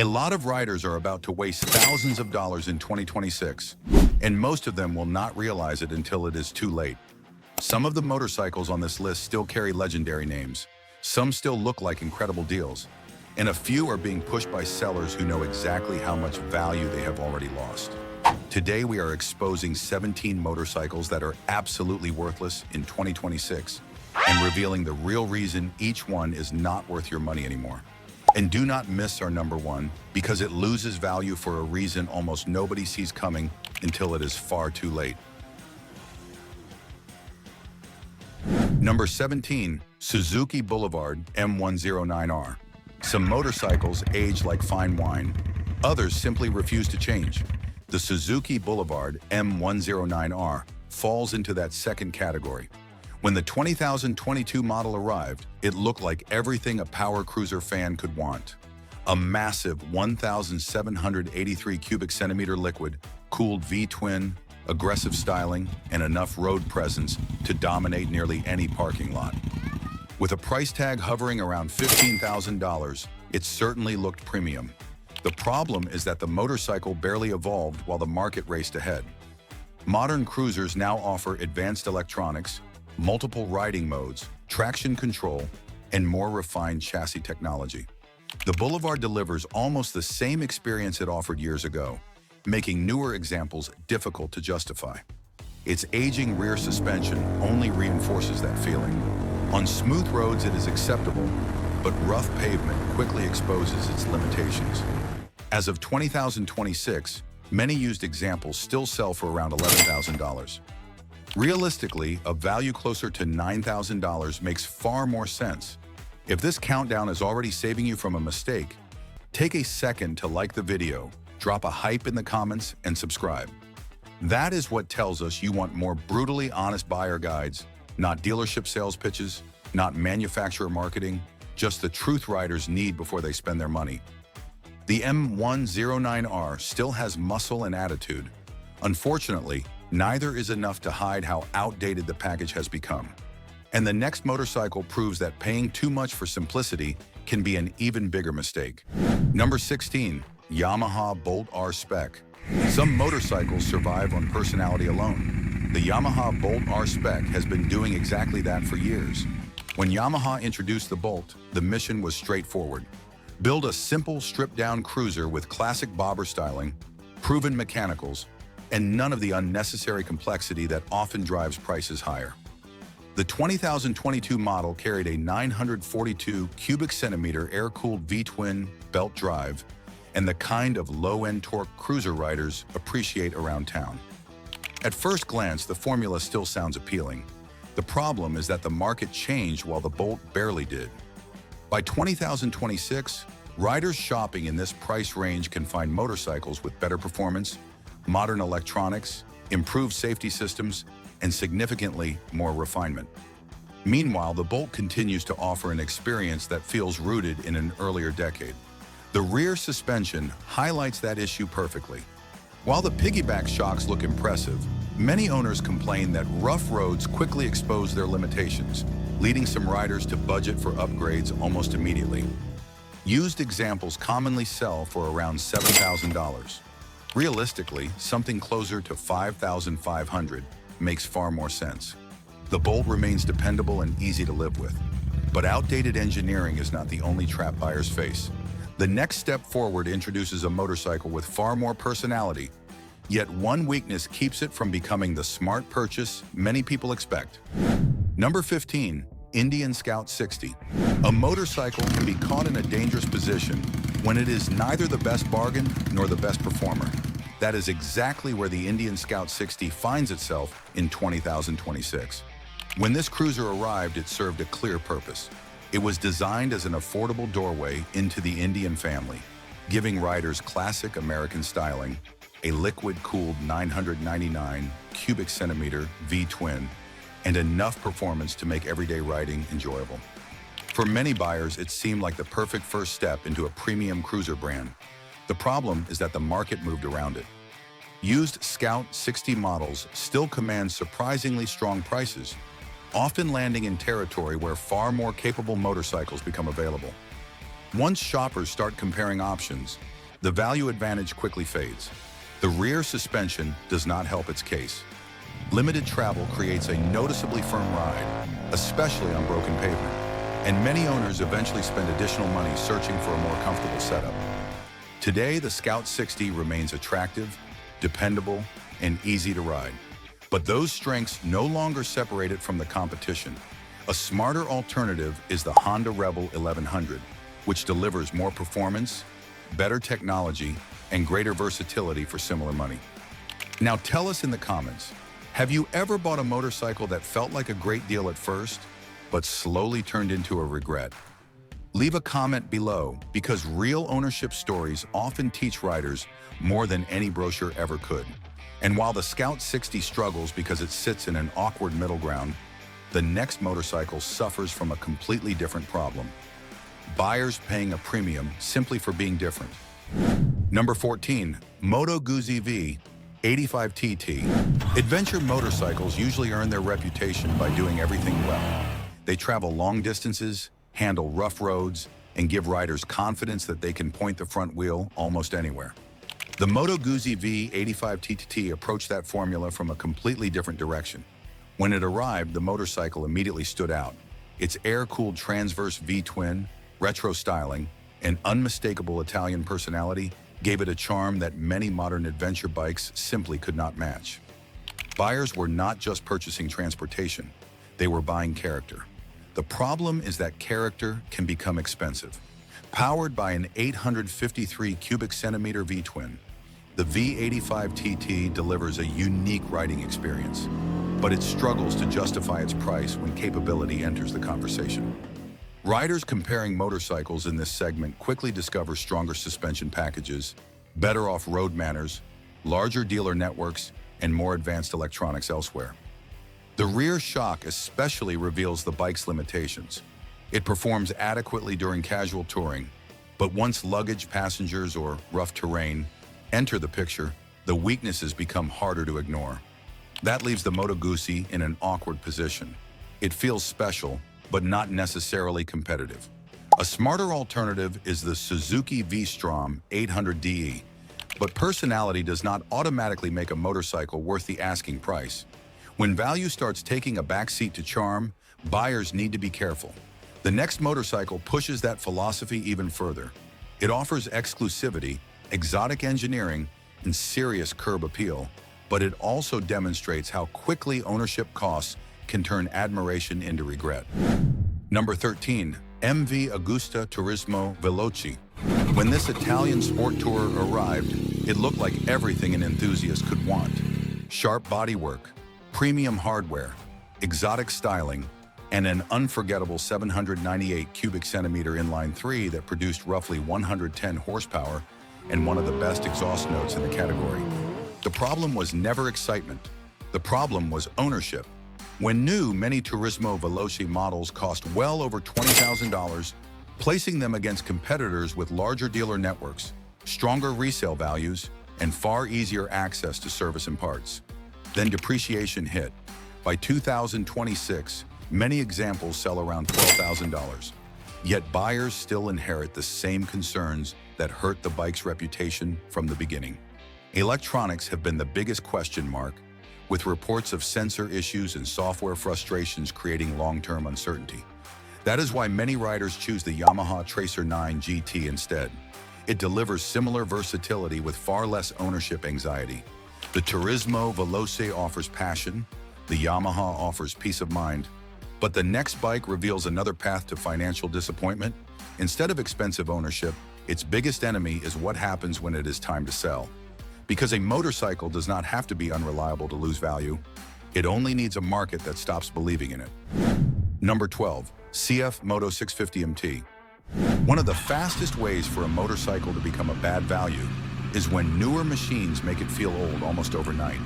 A lot of riders are about to waste thousands of dollars in 2026, and most of them will not realize it until it is too late. Some of the motorcycles on this list still carry legendary names, some still look like incredible deals, and a few are being pushed by sellers who know exactly how much value they have already lost. Today we are exposing 17 motorcycles that are absolutely worthless in 2026 and revealing the real reason each one is not worth your money anymore. And do not miss our number one, because it loses value for a reason almost nobody sees coming until it is far too late. Number 17, Suzuki Boulevard M109R. Some motorcycles age like fine wine. Others simply refuse to change. The Suzuki Boulevard M109R falls into that second category. When the 2022 model arrived, it looked like everything a power cruiser fan could want. A massive 1,783 cubic centimeter liquid, cooled V-twin, aggressive styling, and enough road presence to dominate nearly any parking lot. With a price tag hovering around $15,000, it certainly looked premium. The problem is that the motorcycle barely evolved while the market raced ahead. Modern cruisers now offer advanced electronics, multiple riding modes, traction control, and more refined chassis technology. The Boulevard delivers almost the same experience it offered years ago, making newer examples difficult to justify. Its aging rear suspension only reinforces that feeling. On smooth roads it is acceptable, but rough pavement quickly exposes its limitations. As of 2026, many used examples still sell for around $11,000. Realistically, a value closer to $9,000 makes far more sense. If this countdown is already saving you from a mistake, take a second to like the video, drop a hype in the comments, and subscribe. That is what tells us you want more brutally honest buyer guides, not dealership sales pitches, not manufacturer marketing, just the truth riders need before they spend their money. The M109R still has muscle and attitude. Unfortunately, neither is enough to hide how outdated the package has become. And the next motorcycle proves that paying too much for simplicity can be an even bigger mistake. Number 16, Yamaha Bolt R-Spec. Some motorcycles survive on personality alone. The Yamaha Bolt R-Spec has been doing exactly that for years. When Yamaha introduced the Bolt, the mission was straightforward. Build a simple, stripped-down cruiser with classic bobber styling, proven mechanicals, and none of the unnecessary complexity that often drives prices higher. The 2022 model carried a 942 cubic centimeter air-cooled V-twin belt drive and the kind of low-end torque cruiser riders appreciate around town. At first glance, the formula still sounds appealing. The problem is that the market changed while the Bolt barely did. By 2026, riders shopping in this price range can find motorcycles with better performance, modern electronics, improved safety systems, and significantly more refinement. Meanwhile, the Bolt continues to offer an experience that feels rooted in an earlier decade. The rear suspension highlights that issue perfectly. While the piggyback shocks look impressive, many owners complain that rough roads quickly expose their limitations, leading some riders to budget for upgrades almost immediately. Used examples commonly sell for around $7,000. Realistically, something closer to $5,500 makes far more sense. The Bolt remains dependable and easy to live with. But outdated engineering is not the only trap buyers face. The next step forward introduces a motorcycle with far more personality, yet one weakness keeps it from becoming the smart purchase many people expect. Number 15, Indian Scout 60. A motorcycle can be caught in a dangerous position when it is neither the best bargain nor the best performer. That is exactly where the Indian Scout 60 finds itself in 2026. When this cruiser arrived, it served a clear purpose. It was designed as an affordable doorway into the Indian family, giving riders classic American styling, a liquid-cooled 999 cubic centimeter V-twin, and enough performance to make everyday riding enjoyable. For many buyers, it seemed like the perfect first step into a premium cruiser brand. The problem is that the market moved around it. Used Scout 60 models still command surprisingly strong prices, often landing in territory where far more capable motorcycles become available. Once shoppers start comparing options, the value advantage quickly fades. The rear suspension does not help its case. Limited travel creates a noticeably firm ride, especially on broken pavement, and many owners eventually spend additional money searching for a more comfortable setup. Today, the Scout 60 remains attractive, dependable, and easy to ride. But those strengths no longer separate it from the competition. A smarter alternative is the Honda Rebel 1100, which delivers more performance, better technology, and greater versatility for similar money. Now tell us in the comments, have you ever bought a motorcycle that felt like a great deal at first, but slowly turned into a regret? Leave a comment below, because real ownership stories often teach riders more than any brochure ever could. And while the Scout 60 struggles because it sits in an awkward middle ground, the next motorcycle suffers from a completely different problem. Buyers paying a premium simply for being different. Number 14, Moto Guzzi V 85TT. Adventure motorcycles usually earn their reputation by doing everything well. They travel long distances, handle rough roads, and give riders confidence that they can point the front wheel almost anywhere. The Moto Guzzi V 85TT approached that formula from a completely different direction. When it arrived, the motorcycle immediately stood out. Its air-cooled transverse V-twin, retro styling, and unmistakable Italian personality gave it a charm that many modern adventure bikes simply could not match. Buyers were not just purchasing transportation, they were buying character. The problem is that character can become expensive. Powered by an 853 cubic centimeter V-twin, the V85TT delivers a unique riding experience, but it struggles to justify its price when capability enters the conversation. Riders comparing motorcycles in this segment quickly discover stronger suspension packages, better off-road manners, larger dealer networks, and more advanced electronics elsewhere. The rear shock especially reveals the bike's limitations. It performs adequately during casual touring, but once luggage, passengers, or rough terrain enter the picture, the weaknesses become harder to ignore. That leaves the Moto Guzzi in an awkward position. It feels special, but not necessarily competitive. A smarter alternative is the Suzuki V-Strom 800DE, but personality does not automatically make a motorcycle worth the asking price. When value starts taking a backseat to charm, buyers need to be careful. The next motorcycle pushes that philosophy even further. It offers exclusivity, exotic engineering, and serious curb appeal, but it also demonstrates how quickly ownership costs can turn admiration into regret. Number 13, MV Agusta Turismo Veloce. When this Italian sport tourer arrived, it looked like everything an enthusiast could want. Sharp bodywork, premium hardware, exotic styling, and an unforgettable 798 cubic centimeter inline-3 that produced roughly 110 horsepower and one of the best exhaust notes in the category. The problem was never excitement. The problem was ownership. When new, many Turismo Veloce models cost well over $20,000, placing them against competitors with larger dealer networks, stronger resale values, and far easier access to service and parts. Then depreciation hit. By 2026, many examples sell around $12,000. Yet buyers still inherit the same concerns that hurt the bike's reputation from the beginning. Electronics have been the biggest question mark, with reports of sensor issues and software frustrations creating long-term uncertainty. That is why many riders choose the Yamaha Tracer 9 GT instead. It delivers similar versatility with far less ownership anxiety. The Turismo Veloce offers passion, the Yamaha offers peace of mind, but the next bike reveals another path to financial disappointment. Instead of expensive ownership, its biggest enemy is what happens when it is time to sell. Because a motorcycle does not have to be unreliable to lose value, it only needs a market that stops believing in it. Number 12, CF Moto 650 MT. One of the fastest ways for a motorcycle to become a bad value is when newer machines make it feel old almost overnight.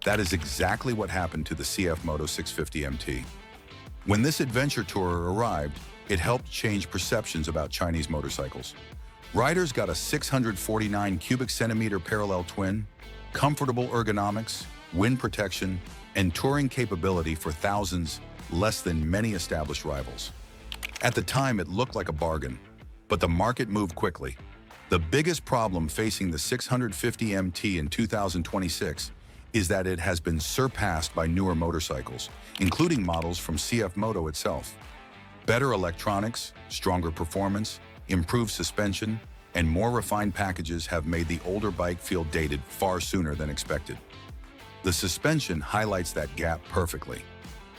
That is exactly what happened to the CF Moto 650 MT. When this adventure tourer arrived, it helped change perceptions about Chinese motorcycles. Riders got a 649 cubic centimeter parallel twin, comfortable ergonomics, wind protection, and touring capability for thousands less than many established rivals. At the time, it looked like a bargain. But the market moved quickly. The biggest problem facing the 650 MT in 2026 is that it has been surpassed by newer motorcycles, including models from CF Moto itself. Better electronics, stronger performance, improved suspension, and more refined packages have made the older bike feel dated far sooner than expected. The suspension highlights that gap perfectly.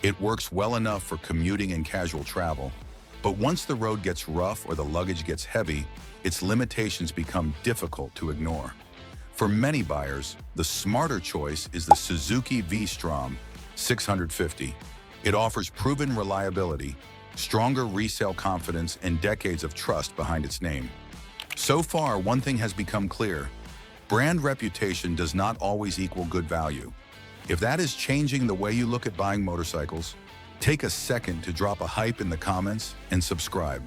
It works well enough for commuting and casual travel, but once the road gets rough or the luggage gets heavy, its limitations become difficult to ignore. For many buyers, the smarter choice is the Suzuki V-Strom 650. It offers proven reliability, stronger resale confidence, and decades of trust behind its name. So far, one thing has become clear. Brand reputation does not always equal good value. If that is changing the way you look at buying motorcycles, take a second to drop a hype in the comments and subscribe.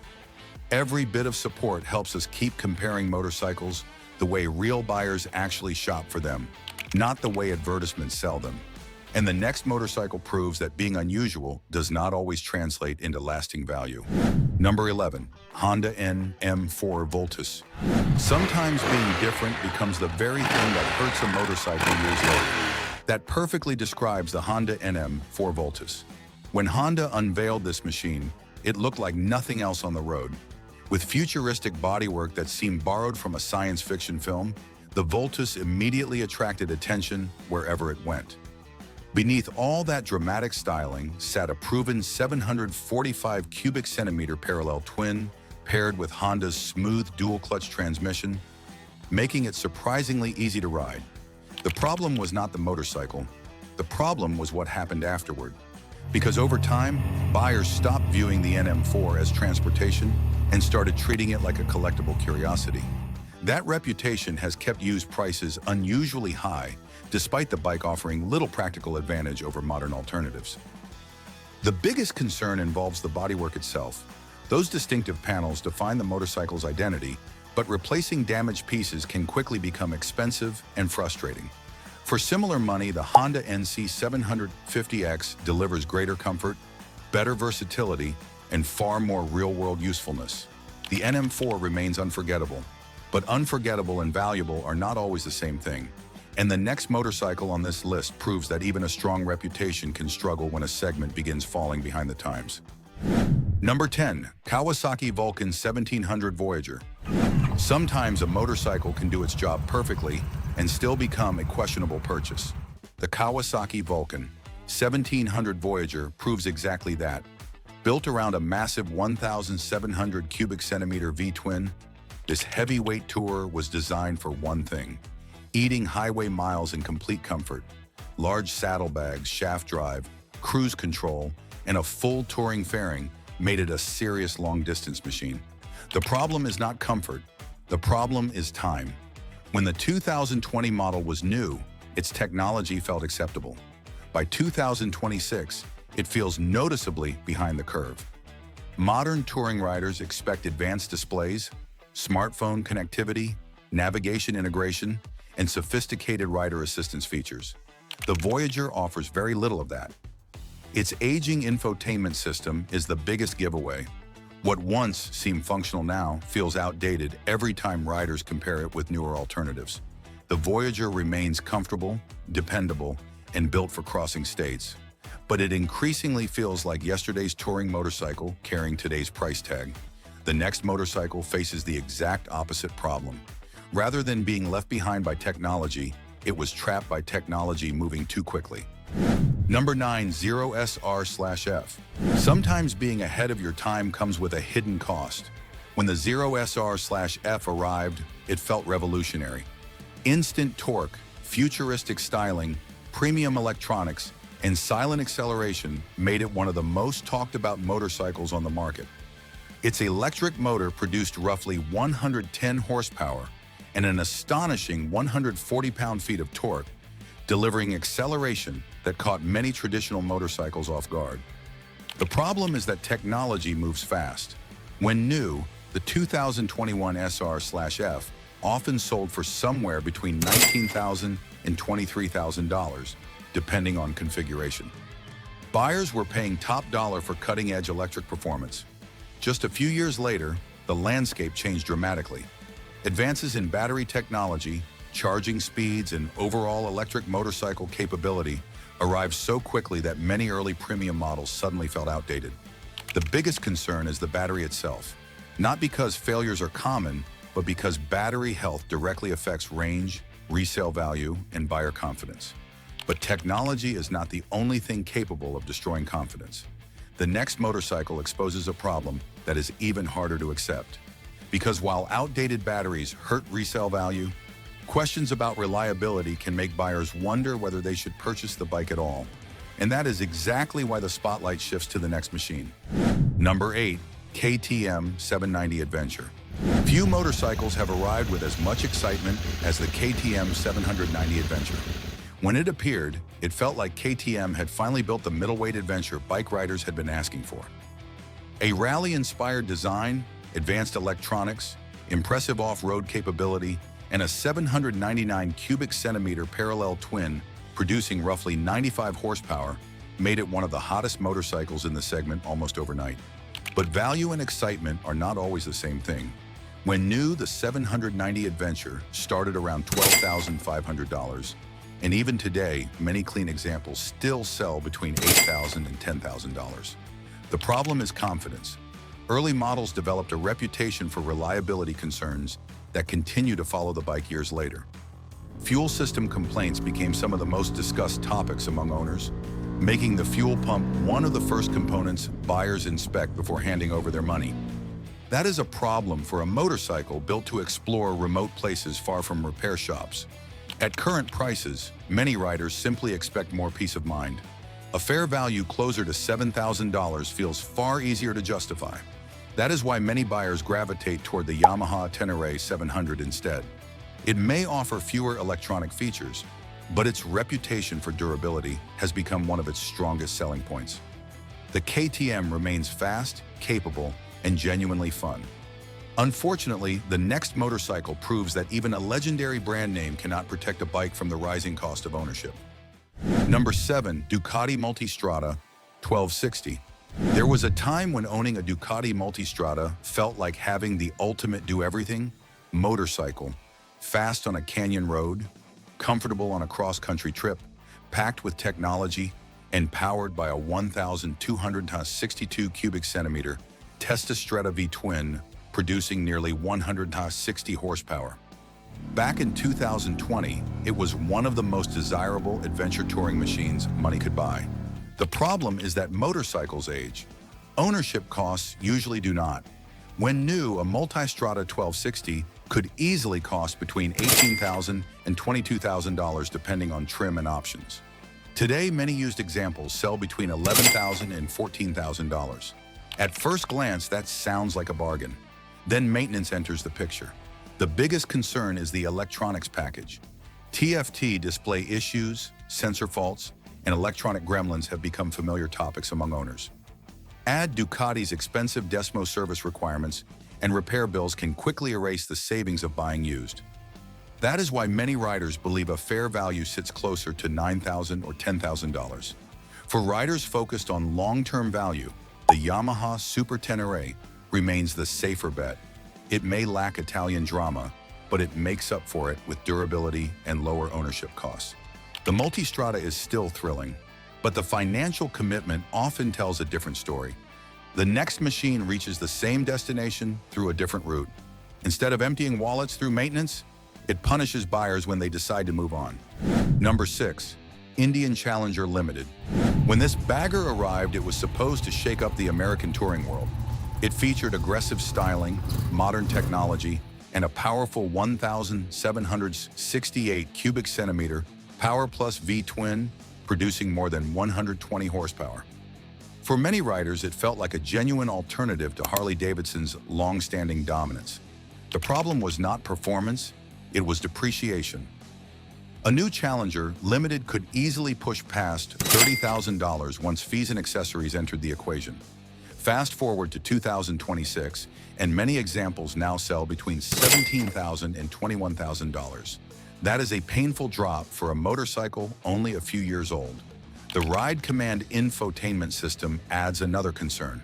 Every bit of support helps us keep comparing motorcycles the way real buyers actually shop for them, not the way advertisements sell them. And the next motorcycle proves that being unusual does not always translate into lasting value. Number 11, Honda NM4 Vultus. Sometimes being different becomes the very thing that hurts a motorcycle years later. That perfectly describes the Honda NM4 Vultus. When Honda unveiled this machine, it looked like nothing else on the road. With futuristic bodywork that seemed borrowed from a science fiction film, the Vultus immediately attracted attention wherever it went. Beneath all that dramatic styling sat a proven 745 cubic centimeter parallel twin paired with Honda's smooth dual-clutch transmission, making it surprisingly easy to ride. The problem was not the motorcycle. The problem was what happened afterward. Because over time, buyers stopped viewing the NM4 as transportation and started treating it like a collectible curiosity. That reputation has kept used prices unusually high, despite the bike offering little practical advantage over modern alternatives. The biggest concern involves the bodywork itself. Those distinctive panels define the motorcycle's identity, but replacing damaged pieces can quickly become expensive and frustrating. For similar money, the Honda NC750X delivers greater comfort, better versatility, and far more real-world usefulness. The NM4 remains unforgettable, but unforgettable and valuable are not always the same thing. And the next motorcycle on this list proves that even a strong reputation can struggle when a segment begins falling behind the times. Number 10, Kawasaki Vulcan 1700 Voyager. Sometimes a motorcycle can do its job perfectly and still become a questionable purchase. The Kawasaki Vulcan 1700 Voyager proves exactly that. Built around a massive 1,700 cubic centimeter V-twin, this heavyweight tourer was designed for one thing: eating highway miles in complete comfort. Large saddlebags, shaft drive, cruise control, and a full touring fairing made it a serious long-distance machine. The problem is not comfort. The problem is time. When the 2020 model was new, its technology felt acceptable. By 2026, it feels noticeably behind the curve. Modern touring riders expect advanced displays, smartphone connectivity, navigation integration, and sophisticated rider assistance features. The Voyager offers very little of that. Its aging infotainment system is the biggest giveaway. What once seemed functional now feels outdated every time riders compare it with newer alternatives. The Voyager remains comfortable, dependable, and built for crossing states. But it increasingly feels like yesterday's touring motorcycle carrying today's price tag. The next motorcycle faces the exact opposite problem. Rather than being left behind by technology, it was trapped by technology moving too quickly. Number 9, 0SR/F. Sometimes being ahead of your time comes with a hidden cost. When the 0SR/F arrived, it felt revolutionary. Instant torque, futuristic styling, premium electronics, and silent acceleration made it one of the most talked about motorcycles on the market. Its electric motor produced roughly 110 horsepower and an astonishing 140 pound-feet of torque, delivering acceleration that caught many traditional motorcycles off guard. The problem is that technology moves fast. When new, the 2021 SR/F often sold for somewhere between $19,000 and $23,000, depending on configuration. Buyers were paying top dollar for cutting-edge electric performance. Just a few years later, the landscape changed dramatically. Advances in battery technology, charging speeds, and overall electric motorcycle capability arrived so quickly that many early premium models suddenly felt outdated. The biggest concern is the battery itself, not because failures are common, but because battery health directly affects range, resale value, and buyer confidence. But technology is not the only thing capable of destroying confidence. The next motorcycle exposes a problem that is even harder to accept. Because while outdated batteries hurt resale value, questions about reliability can make buyers wonder whether they should purchase the bike at all. And that is exactly why the spotlight shifts to the next machine. Number 8, KTM790 Adventure. Few motorcycles have arrived with as much excitement as the KTM 790 Adventure. When it appeared, it felt like KTM had finally built the middleweight adventure bike riders had been asking for. A rally-inspired design, advanced electronics, impressive off-road capability, and a 799 cubic centimeter parallel twin producing roughly 95 horsepower made it one of the hottest motorcycles in the segment almost overnight. But value and excitement are not always the same thing. When new, the 790 Adventure started around $12,500, and even today, many clean examples still sell between $8,000 and $10,000. The problem is confidence. Early models developed a reputation for reliability concerns that continue to follow the bike years later. Fuel system complaints became some of the most discussed topics among owners, making the fuel pump one of the first components buyers inspect before handing over their money. That is a problem for a motorcycle built to explore remote places far from repair shops. At current prices, many riders simply expect more peace of mind. A fair value closer to $7,000 feels far easier to justify. That is why many buyers gravitate toward the Yamaha Tenere 700 instead. It may offer fewer electronic features, but its reputation for durability has become one of its strongest selling points. The KTM remains fast, capable, and genuinely fun. Unfortunately, the next motorcycle proves that even a legendary brand name cannot protect a bike from the rising cost of ownership. Number 7, Ducati Multistrada 1260. There was a time when owning a Ducati Multistrada felt like having the ultimate do-everything motorcycle, fast on a canyon road, comfortable on a cross-country trip, packed with technology, and powered by a 1,262 cubic centimeter Testastrada V-twin, producing nearly 160 horsepower. Back in 2020, it was one of the most desirable adventure touring machines money could buy. The problem is that motorcycles age. Ownership costs usually do not. When new, a Multistrada 1260 could easily cost between $18,000 and $22,000 depending on trim and options. Today, many used examples sell between $11,000 and $14,000. At first glance, that sounds like a bargain. Then maintenance enters the picture. The biggest concern is the electronics package. TFT display issues, sensor faults, and electronic gremlins have become familiar topics among owners. Add Ducati's expensive Desmo service requirements, and repair bills can quickly erase the savings of buying used. That is why many riders believe a fair value sits closer to $9,000 or $10,000. For riders focused on long-term value, the Yamaha Super Tenere remains the safer bet. It may lack Italian drama, but it makes up for it with durability and lower ownership costs. The Multistrada is still thrilling, but the financial commitment often tells a different story. The next machine reaches the same destination through a different route. Instead of emptying wallets through maintenance, it punishes buyers when they decide to move on. Number 6, Indian Challenger Limited. When this bagger arrived, it was supposed to shake up the American touring world. It featured aggressive styling, modern technology, and a powerful 1,768 cubic centimeter Power Plus V-twin, producing more than 120 horsepower. For many riders, it felt like a genuine alternative to Harley-Davidson's long-standing dominance. The problem was not performance, it was depreciation. A new Challenger Limited could easily push past $30,000 once fees and accessories entered the equation. Fast forward to 2026, and many examples now sell between $17,000 and $21,000. That is a painful drop for a motorcycle only a few years old. The Ride Command infotainment system adds another concern.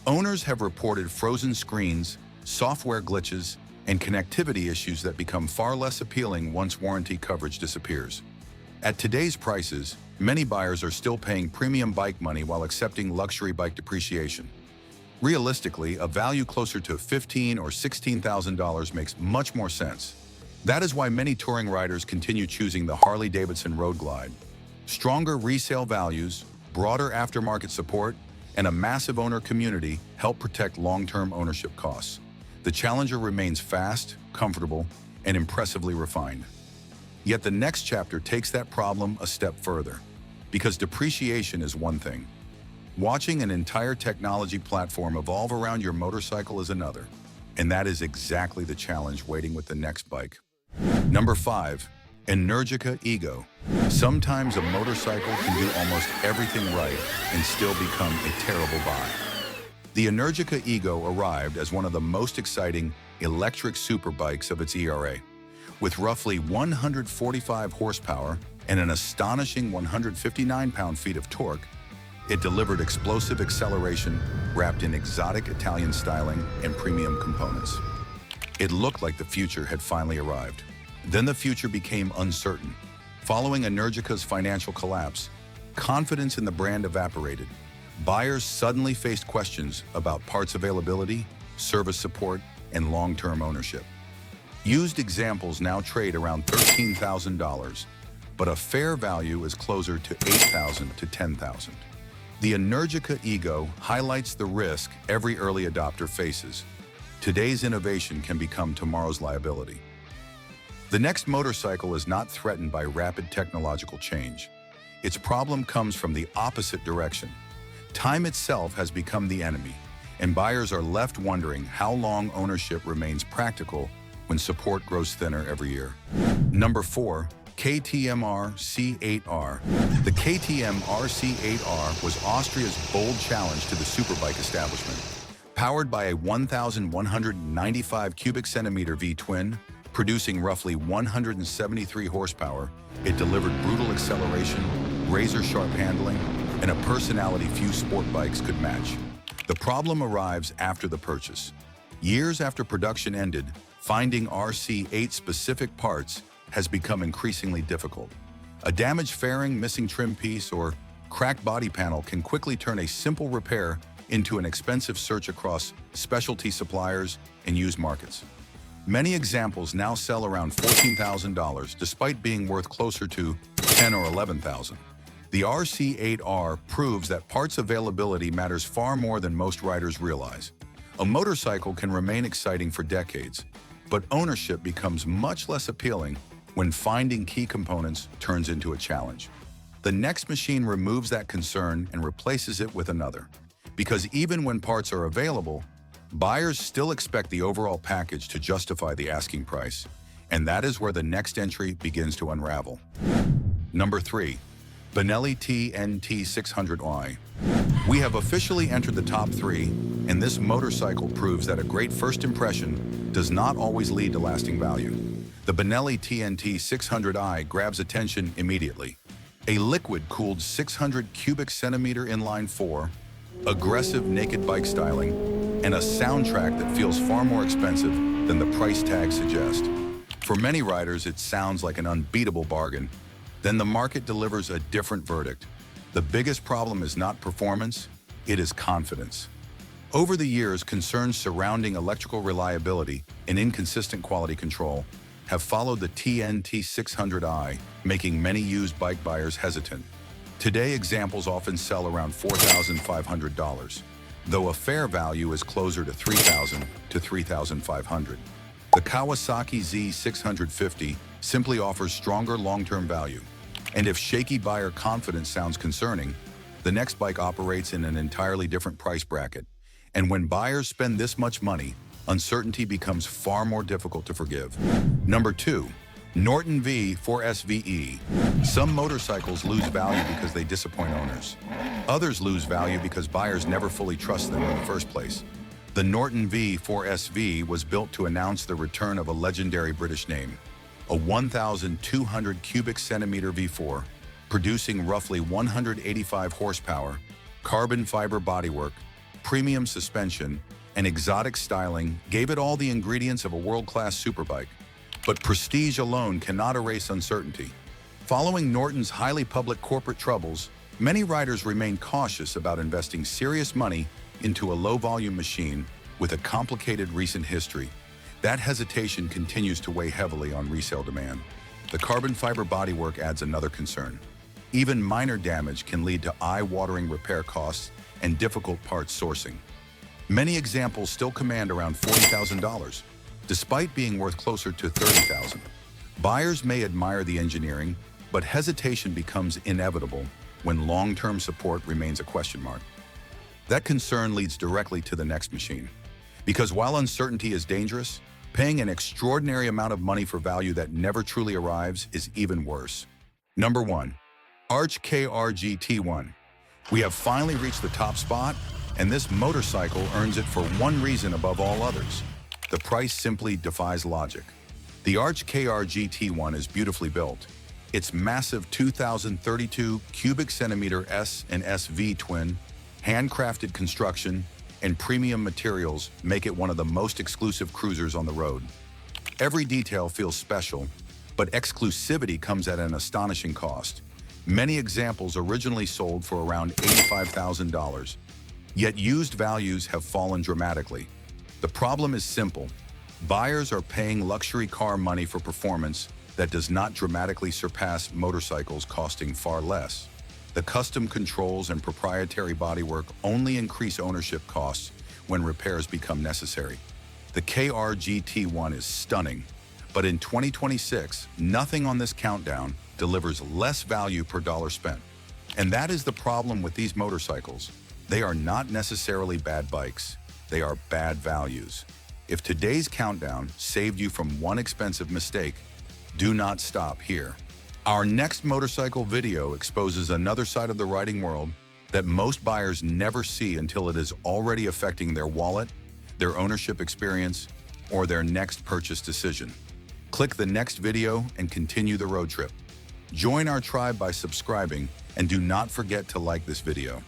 Owners have reported frozen screens, software glitches, and connectivity issues that become far less appealing once warranty coverage disappears. At today's prices, many buyers are still paying premium bike money while accepting luxury bike depreciation. Realistically, a value closer to $15,000 or $16,000 makes much more sense. That is why many touring riders continue choosing the Harley-Davidson Road Glide. Stronger resale values, broader aftermarket support, and a massive owner community help protect long-term ownership costs. The Challenger remains fast, comfortable, and impressively refined. Yet the next chapter takes that problem a step further, because depreciation is one thing. Watching an entire technology platform evolve around your motorcycle is another, and that is exactly the challenge waiting with the next bike. Number 5. Energica Ego. Sometimes a motorcycle can do almost everything right and still become a terrible buy. The Energica Ego arrived as one of the most exciting electric superbikes of its era. With roughly 145 horsepower and an astonishing 159 pound-feet of torque, it delivered explosive acceleration wrapped in exotic Italian styling and premium components. It looked like the future had finally arrived. Then the future became uncertain. Following Energica's financial collapse, confidence in the brand evaporated. Buyers suddenly faced questions about parts availability, service support, and long-term ownership. Used examples now trade around $13,000, but a fair value is closer to $8,000 to $10,000. The Energica Ego highlights the risk every early adopter faces. Today's innovation can become tomorrow's liability. The next motorcycle is not threatened by rapid technological change. Its problem comes from the opposite direction. Time itself has become the enemy, and buyers are left wondering how long ownership remains practical when support grows thinner every year. Number 4. KTM C8R. The KTM C8R was Austria's bold challenge to the superbike establishment. Powered by a 1,195 cubic centimeter V-twin, producing roughly 173 horsepower, it delivered brutal acceleration, razor-sharp handling, and a personality few sport bikes could match. The problem arrives after the purchase. Years after production ended, finding RC8 specific parts has become increasingly difficult. A damaged fairing, missing trim piece, or cracked body panel can quickly turn a simple repair into an expensive search across specialty suppliers and used markets. Many examples now sell around $14,000 despite being worth closer to $10,000 or $11,000. The RC8R proves that parts availability matters far more than most riders realize. A motorcycle can remain exciting for decades, but ownership becomes much less appealing when finding key components turns into a challenge. The next machine removes that concern and replaces it with another. Because even when parts are available, buyers still expect the overall package to justify the asking price, and that is where the next entry begins to unravel. Number 3. Benelli TNT600i. We have officially entered the top 3, and this motorcycle proves that a great first impression does not always lead to lasting value. The Benelli TNT600i grabs attention immediately. A liquid-cooled 600 cubic centimeter inline 4, aggressive naked bike styling, and a soundtrack that feels far more expensive than the price tag suggests. For many riders, it sounds like an unbeatable bargain. Then the market delivers a different verdict. The biggest problem is not performance, it is confidence. Over the years, concerns surrounding electrical reliability and inconsistent quality control have followed the TNT600i, making many used bike buyers hesitant. Today, examples often sell around $4,500, though a fair value is closer to $3,000 to $3,500. The Kawasaki Z650 simply offers stronger long-term value. And if shaky buyer confidence sounds concerning, the next bike operates in an entirely different price bracket. And when buyers spend this much money, uncertainty becomes far more difficult to forgive. Number 2. Norton V4SV. Some motorcycles lose value because they disappoint owners. Others lose value because buyers never fully trust them in the first place. The Norton V4SV was built to announce the return of a legendary British name, a 1,200 cubic centimeter V4, producing roughly 185 horsepower, carbon fiber bodywork, premium suspension, and exotic styling gave it all the ingredients of a world-class superbike. But prestige alone cannot erase uncertainty. Following Norton's highly public corporate troubles, many riders remain cautious about investing serious money into a low-volume machine with a complicated recent history. That hesitation continues to weigh heavily on resale demand. The carbon fiber bodywork adds another concern. Even minor damage can lead to eye-watering repair costs and difficult parts sourcing. Many examples still command around $40,000, despite being worth closer to $30,000. Buyers may admire the engineering, but hesitation becomes inevitable when long-term support remains a question mark. That concern leads directly to the next machine. Because while uncertainty is dangerous, paying an extraordinary amount of money for value that never truly arrives is even worse. Number 1. 𝐏𝐄𝐑. We have finally reached the top spot, and this motorcycle earns it for one reason above all others. The price simply defies logic. The 𝐏𝐄𝐑 is beautifully built. Its massive 2,032 cubic centimeter S and SV twin, handcrafted construction, and premium materials make it one of the most exclusive cruisers on the road. Every detail feels special, but exclusivity comes at an astonishing cost. Many examples originally sold for around $85,000, yet used values have fallen dramatically. The problem is simple. Buyers are paying luxury car money for performance that does not dramatically surpass motorcycles costing far less. The custom controls and proprietary bodywork only increase ownership costs when repairs become necessary. The 𝐏𝐑 is stunning, but in 2026, nothing on this countdown delivers less value per dollar spent. And that is the problem with these motorcycles. They are not necessarily bad bikes. They are bad values. If today's countdown saved you from one expensive mistake, do not stop here. Our next motorcycle video exposes another side of the riding world that most buyers never see until it is already affecting their wallet, their ownership experience, or their next purchase decision. Click the next video and continue the road trip. Join our tribe by subscribing, and do not forget to like this video.